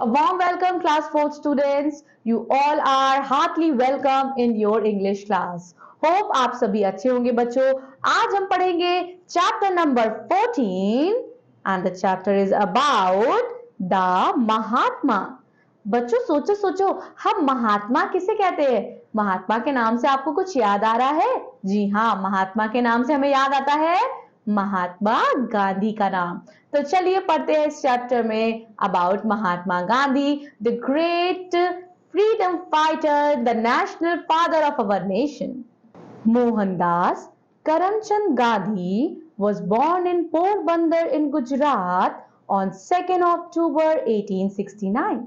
A warm welcome, class 4 students. You all are heartily welcome in your English class. Hope आप सभी अच्छे होंगे बच्चों. आज हम पढ़ेंगे chapter number 14 and the chapter is about the Mahatma. बच्चों सोचो सोचो, हम महात्मा किसे कहते हैं? महात्मा के नाम से आपको कुछ याद आ रहा है? जी हाँ, महात्मा के नाम से हमें याद आता है महात्मा गांधी का नाम. तो चलिए पढ़ते हैं इस चैप्टर में about Mahatma Gandhi, the great freedom fighter, the national father of our nation. Mohandas Karamchand Gandhi was born in Porbandar in Gujarat on 2nd October 1869.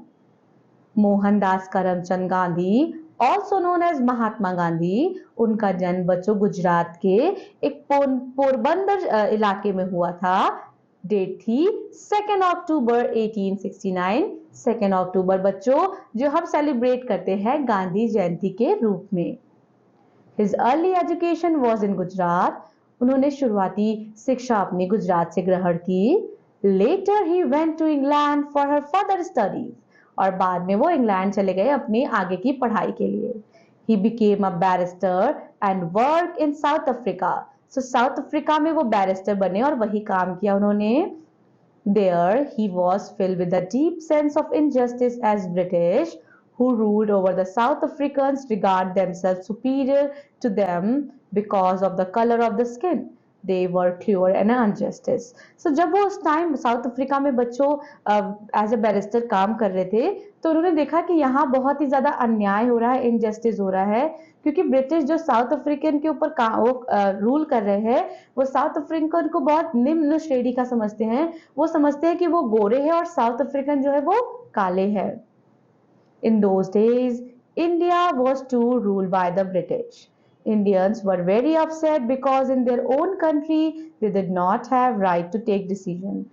Mohandas Karamchand Gandhi also known as Mahatma Gandhi, उनका जन्म बच्चों गुजरात के एक पोरबंदर इलाके में हुआ था. डेट थी 2 अक्टूबर 1869. 2 अक्टूबर बच्चों जो हम सेलिब्रेट करते हैं गांधी जयंती के रूप में. His early education was in Gujarat. उन्होंने शुरुआती शिक्षा अपनी गुजरात से ग्रहण की. Later he went to England for her further studies. और बाद में वो इंग्लैंड चले गए अपनी आगे की पढ़ाई के लिए. He became a barrister and worked in South Africa. So south Africa में वो बैरिस्टर बने और वही काम किया उन्होंने. There he was filled with a deep sense of injustice as British who ruled over the South Africans regard themselves superior to them because of the color of the skin. They were cruel and injustice. So जब वो उस time south Africa में बच्चों as a barrister काम कर रहे थे तो उन्होंने देखा कि यहाँ बहुत ही ज्यादा अन्याय हो रहा है, इनजस्टिस हो रहा है, क्योंकि ब्रिटिश जो साउथ अफ्रीकन के ऊपर रूल कर रहे हैं वो साउथ अफ्रीकन को बहुत निम्न श्रेणी का समझते हैं. वो समझते हैं कि वो गोरे हैं और साउथ अफ्रीकन जो है वो काले हैं. In those days, India was too ruled by the British. Indians were very upset because in their own country they did not have right to take decision.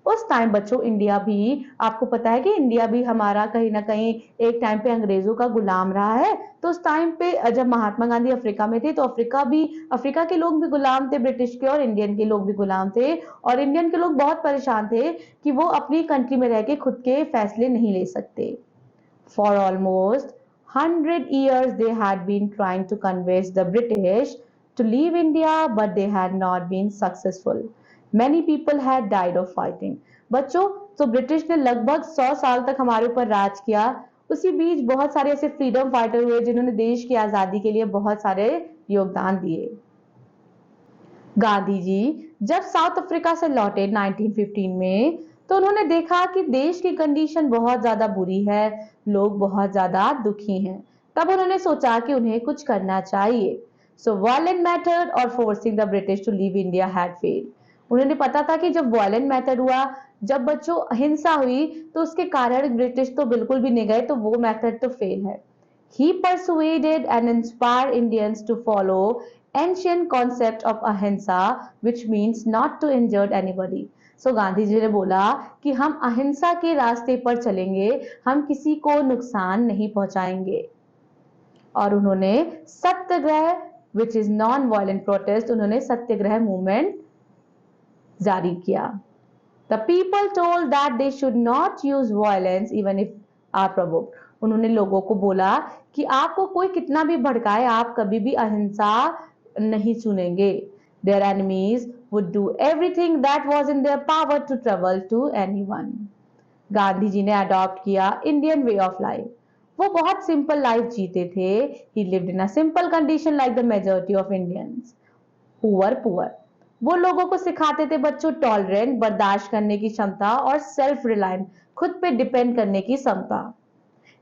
उस टाइम बच्चों इंडिया भी, आपको पता है कि इंडिया भी हमारा कहीं ना कहीं एक टाइम पे अंग्रेजों का गुलाम रहा है. तो उस टाइम पे जब महात्मा गांधी अफ्रीका में थे तो अफ्रीका के लोग भी गुलाम थे ब्रिटिश के, और इंडियन के लोग भी गुलाम थे. और इंडियन के लोग बहुत परेशान थे कि वो अपनी कंट्री में रह के खुद के फैसले नहीं ले सकते. For almost 100 years they had been trying to convince the British to leave India, but they had not been successful. Many people had died of fighting. बच्चों तो ब्रिटिश ने लगभग 100 साल तक हमारे ऊपर राज किया. उसी बीच बहुत सारे ऐसे फ्रीडम फाइटर हुए जिन्होंने देश की आजादी के लिए बहुत सारे योगदान दिए. गांधी जी जब साउथ अफ्रीका से लौटे 1915 में तो उन्होंने देखा कि देश की कंडीशन बहुत ज्यादा बुरी है, लोग बहुत ज्यादा दुखी हैं. तब उन्होंने सोचा कि उन्हें कुछ करना चाहिए. सो वायलेंट मेथड और forcing the British to leave India had failed. उन्होंने पता था कि जब वायलेंट मेथड हुआ, जब बच्चों हिंसा हुई, तो उसके कारण ब्रिटिश तो बिल्कुल भी नहीं गए, तो वो मेथड तो फेल है. He persuaded and inspired Indians to follow ancient concept of ahimsa, which means not to injure anybody. सो गांधी जी ने बोला कि हम अहिंसा के रास्ते पर चलेंगे, हम किसी को नुकसान नहीं पहुंचाएंगे. और उन्होंने satyagraha which is non violent protest, उन्होंने सत्याग्रह मूवमेंट जारी किया. The people told that they should not use violence even if are provoked. उन्होंने लोगों को बोला कि आपको कोई कितना भी भड़काए, आप कभी भी अहिंसा नहीं चुनेंगे. Their enemies would do everything that was in their power to travel to anyone. Gandhi ji ने अडॉप्ट किया इंडियन वे ऑफ लाइफ. वो बहुत सिंपल लाइफ जीते थे. He lived in a simple condition like the majority of Indians who were poor. वो लोगों को सिखाते थे बच्चों टॉलरेंट, बर्दाश्त करने की क्षमता, और सेल्फ रिलायंट, खुद पे डिपेंड करने की क्षमता.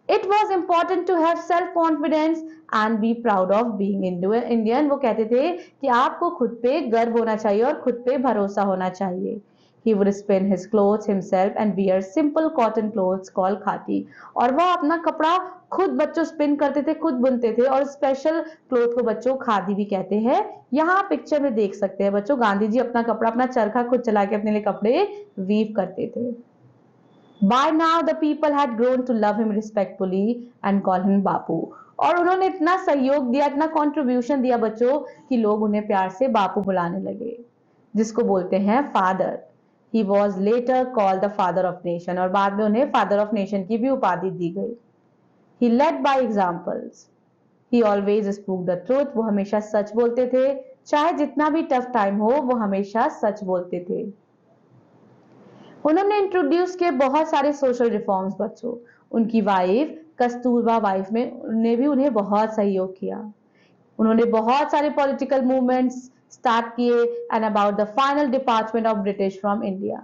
It was important to have self-confidence and be proud of being Indian. वो कहते थे कि आपको खुद पे गर्व होना चाहिए और खुद पे भरोसा होना चाहिए. He would spin his clothes himself and wear simple cotton clothes called khati. और वह अपना कपड़ा खुद बच्चों स्पिन करते थे, खुद बुनते थे, और स्पेशल क्लोथ को बच्चों खादी भी कहते हैं. यहाँ पिक्चर में देख सकते हैं बच्चों, गांधी जी अपना कपड़ा, अपना चरखा खुद चला के अपने लिए कपड़े वीव करते थे. By now the people had grown to love him respectfully and call him बापू. और उन्होंने इतना सहयोग दिया, इतना कंट्रीब्यूशन दिया बच्चों कि लोग उन्हें प्यार से बापू बुलाने लगे, जिसको बोलते हैं father. He was later called the father of nation और बाद में उन्हें father of nation की भी उपाधि दी गई. He led by examples. He always spoke the truth. वो हमेशा सच बोलते थे, चाहे जितना भी टफ टाइम हो वो हमेशा सच बोलते थे. उन्होंने इंट्रोड्यूस किए बहुत सारे सोशल रिफॉर्म्स बच्चों. उनकी वाइफ कस्तूरबा वाइफ में ने भी उन्हें बहुत सहयोग किया. उन्होंने बहुत सारे पॉलिटिकल मूवमेंट्स स्टार्ट किए and about the final departure of British from India.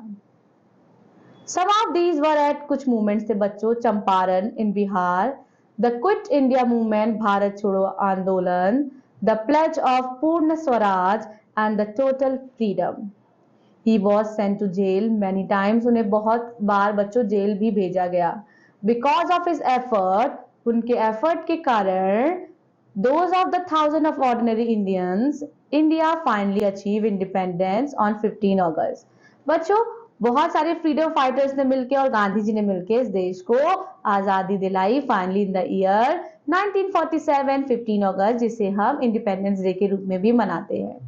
Some of these were eight कुछ मूवमेंट्स थे बच्चों. Champaran in Bihar, the quit India movement भारत छोड़ो आंदोलन, the pledge of Purna Swaraj and the total freedom. He was sent to jail many times. उन्हें बहुत बार बच्चों jail भी भेजा गया. Because of his effort, उनके एफर्ट के कारण, those of the thousands of ordinary Indians, India finally achieved independence on 15 August. बच्चों बहुत सारे फ्रीडम फाइटर्स ने मिलकर और गांधी जी ने मिलकर इस देश को आजादी दिलाई फाइनली इन द ईयर 1947 15 अगस्त, जिसे हम इंडिपेंडेंस डे के रूप में भी मनाते हैं.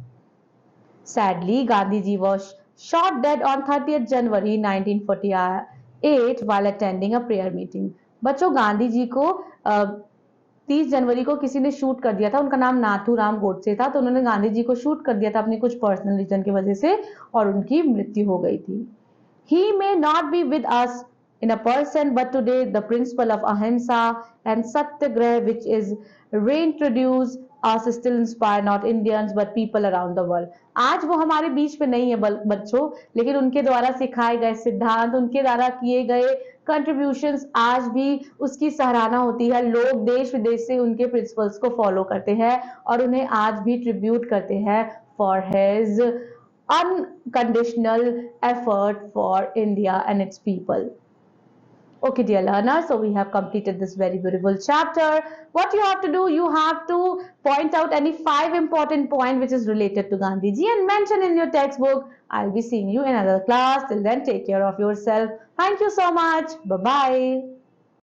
Sadly, Gandhiji was shot dead on 30th January 1948 while attending a prayer meeting. बच्चों गांधी जी को 30 जनवरी को किसी ने शूट कर दिया था. उनका नाम नाथूराम गोडसे था. तो उन्होंने गांधी जी को शूट कर दिया था अपनी कुछ पर्सनल रीजन की वजह से और उनकी मृत्यु हो गई थी. He may not be with us in a person, but today the principle of ahimsa and satyagraha, which is reintroduced, us still inspire not Indians but people around the world. आज वो हमारे बीच में नहीं है बच्चों, लेकिन उनके द्वारा सिखाए गए सिद्धांत, उनके द्वारा किए गए कंट्रीब्यूशंस आज भी उसकी सराहना होती है. लोग देश विदेश से उनके प्रिंसिपल्स को फॉलो करते हैं और उन्हें आज भी ट्रिब्यूट करते हैं for his unconditional effort for India and its people. Okay, dear learners, so we have completed this very beautiful chapter. What you have to do, you have to point out any 5 important points which is related to Gandhi ji and mention in your textbook. I'll be seeing you in another class. Till then, take care of yourself. Thank you so much. Bye-bye.